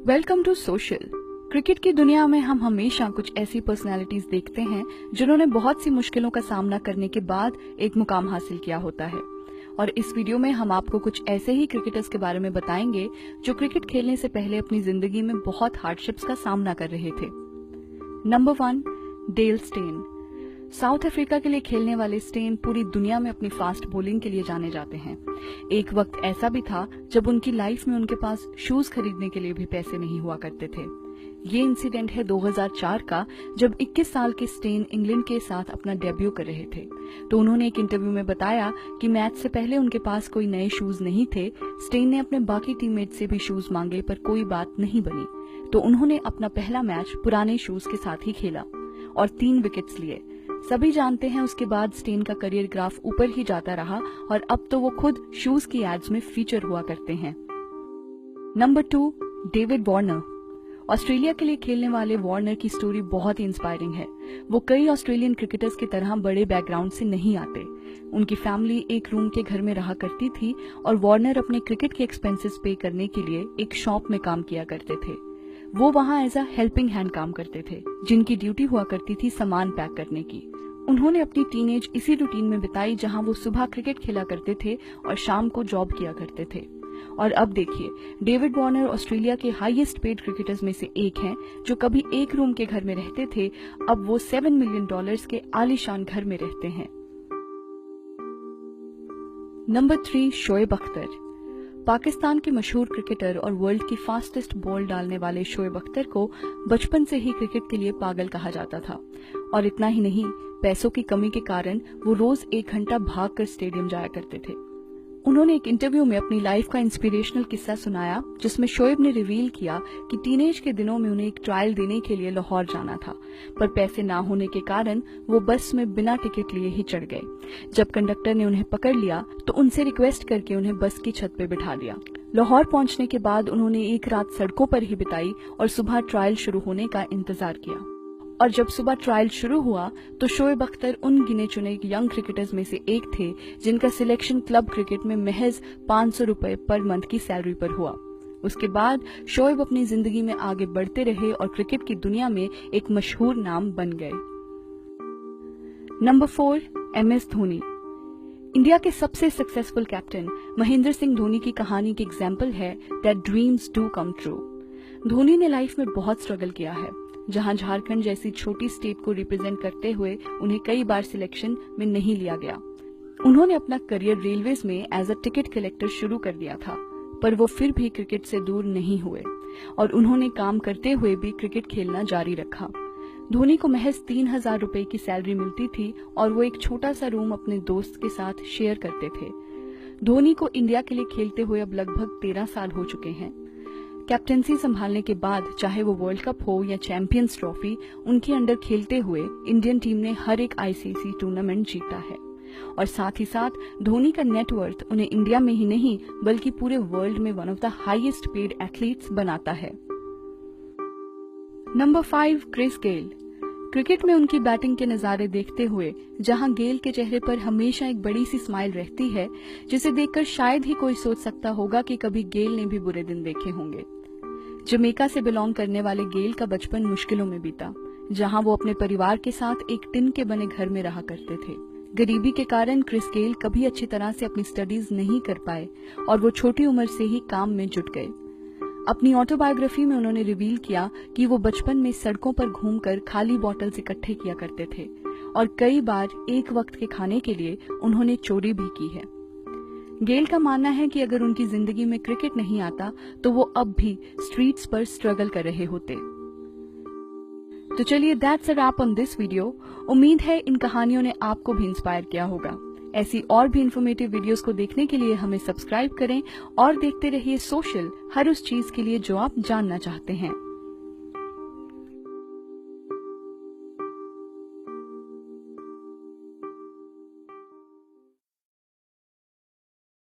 Welcome to social. Cricket की दुनिया में हम हमेशा कुछ ऐसी पर्सनालिटीज देखते हैं जिन्होंने बहुत सी मुश्किलों का सामना करने के बाद एक मुकाम हासिल किया होता है। और इस वीडियो में हम आपको कुछ ऐसे ही क्रिकेटर्स के बारे में बताएंगे जो क्रिकेट खेलने से पहले अपनी जिंदगी में बहुत हार्डशिप्स का सामना कर रहे थे। Number 1, Dale Steyn. South Africa के लिए खेलने वाले स्टेन पूरी दुनिया में अपनी फास्ट बॉलिंग के लिए जाने जाते हैं। एक वक्त ऐसा भी था जब उनकी लाइफ में उनके पास शूज खरीदने के लिए भी पैसे नहीं हुआ करते थे। ये इंसिडेंट है 2004 का, जब 21 साल के स्टेन इंग्लैंड के साथ अपना डेब्यू कर रहे थे। तो उन्होंने एक इंटरव्यू में बताया कि मैच से पहले उनके पास कोई नए शूज नहीं थे। स्टेन ने अपने बाकी टीममेट से भी शूज मांगे पर कोई बात नहीं बनी, तो उन्होंने अपना पहला मैच पुराने शूज के साथ ही खेला और 3 विकेट्स लिए। सभी जानते हैं उसके बाद स्टेन का करियर ग्राफ ऊपर ही जाता रहा और अब तो वो खुद शूज की एड्स में फीचर हुआ करते हैं। Number 2, David Warner. ऑस्ट्रेलिया के लिए खेलने वाले वार्नर की स्टोरी बहुत ही इंस्पायरिंग है। वो कई ऑस्ट्रेलियन क्रिकेटर्स की तरह बड़े बैकग्राउंड से नहीं आते। उनकी फैमिली एक रूम के घर में रहा करती थी और वार्नर अपने क्रिकेट के एक्सपेंसेस पे करने के लिए एक शॉप में काम किया करते थे। वो वहां एज अ हेल्पिंग हैंड काम करते थे, जिनकी ड्यूटी हुआ करती थी सामान पैक करने की। उन्होंने अपनी टीनेज इसी रूटीन में बिताई जहां वो सुबह क्रिकेट खेला करते थे और शाम को जॉब किया करते थे। और अब देखिए, डेविड वार्नर ऑस्ट्रेलिया के हाईएस्ट पेड क्रिकेटर्स में से एक हैं, जो कभी एक रूम के घर में रहते थे, अब वो $7 मिलियन के आलीशान घर में रहते हैं। नंबर 3, शोएब अख्तर। पाकिस्तान के मशहूर क्रिकेटर और वर्ल्ड की फास्टेस्ट बॉल डालने वाले शोएब अख्तर को बचपन से ही क्रिकेट के लिए पागल कहा जाता था। और इतना ही नहीं, पैसों की कमी के कारण वो रोज 1 घंटा भागकर स्टेडियम जाया करते थे। उन्होंने एक इंटरव्यू में अपनी लाइफ का इंस्पिरेशनल किस्सा सुनाया, जिसमें शोएब ने रिवील किया कि टीनेज के दिनों में उन्हें एक ट्रायल देने के लिए लाहौर जाना था, पर पैसे ना होने के कारण वो बस में बिना टिकट लिए ही चढ़ गए। जब कंडक्टर ने उन्हें पकड़ लिया तो उनसे रिक्वेस्ट करके उन्हें बस की छत पे बिठा दिया। लाहौर पहुंचने के बाद उन्होंने एक रात सड़कों पर ही बिताई और सुबह ट्रायल शुरू होने का इंतजार किया। और जब सुबह ट्रायल शुरू हुआ तो शोएब अख्तर उन गिने चुने यंग क्रिकेटर्स में से एक थे जिनका सिलेक्शन क्लब क्रिकेट में महज ₹500 पर मंथ की सैलरी पर हुआ। उसके बाद शोएब अपनी जिंदगी में आगे बढ़ते रहे और क्रिकेट की दुनिया में एक मशहूर नाम बन गए। Number 4, MS Dhoni. इंडिया के सबसे सक्सेसफुल कैप्टन महेंद्र सिंह धोनी की कहानी की एग्जाम्पल है that dreams do come true. Dhoni ने लाइफ में बहुत स्ट्रगल किया है, जहां झारखंड जैसी छोटी स्टेट को रिप्रेजेंट करते हुए उन्हें कई बार सिलेक्शन में नहीं लिया गया। उन्होंने अपना करियर रेलवेज में एज अ टिकट कलेक्टर शुरू कर दिया था, पर वो फिर भी क्रिकेट से दूर नहीं हुए और उन्होंने काम करते हुए भी क्रिकेट खेलना जारी रखा। धोनी को महज ₹3000 की सैलरी मिलती थी और वो एक छोटा सा रूम अपने दोस्त के साथ शेयर करते थे। धोनी को इंडिया के लिए खेलते हुए अब लगभग 13 साल हो चुके हैं। कैप्टेंसी संभालने के बाद चाहे वो वर्ल्ड कप हो या चैंपियंस ट्रॉफी, उनके अंडर खेलते हुए इंडियन टीम ने हर एक ICC टूर्नामेंट जीता है। और साथ ही साथ धोनी का नेटवर्थ उन्हें इंडिया में ही नहीं बल्कि पूरे वर्ल्ड में one of the highest paid athletes बनाता है। Number 5, Chris Gayle. क्रिकेट में उनकी बैटिंग के नजारे देखते हुए जहां गेल के चेहरे पर हमेशा एक बड़ी सी स्माइल रहती है, जिसे देखकर शायद ही कोई सोच सकता होगा कि कभी गेल ने भी बुरे दिन देखे होंगे। जमैका से बिलोंग करने वाले गेल का बचपन मुश्किलों में बीता, जहां वो अपने परिवार के साथ एक टिन के बने घर में रहा करते थे। गरीबी के कारण क्रिस गेल कभी अच्छी तरह से अपनी स्टडीज नहीं कर पाए और वो छोटी उम्र से ही काम में जुट गए। अपनी ऑटोबायोग्राफी में उन्होंने रिवील किया कि वो बचपन में सड़कों पर घूमकर खाली बॉटल्स इकट्ठे किया करते थे और कई बार एक वक्त के खाने के लिए उन्होंने चोरी भी की है। गेल का मानना है कि अगर उनकी जिंदगी में क्रिकेट नहीं आता तो वो अब भी स्ट्रीट्स पर स्ट्रगल कर रहे होते। तो चलिए, that's a wrap on this video. उम्मीद है इन कहानियों ने आपको भी इंस्पायर किया होगा। ऐसी और भी इन्फॉर्मेटिव वीडियोस को देखने के लिए हमें सब्सक्राइब करें और देखते रहिए सोशल, हर उस चीज के लिए जो आप जानना चाहते हैं।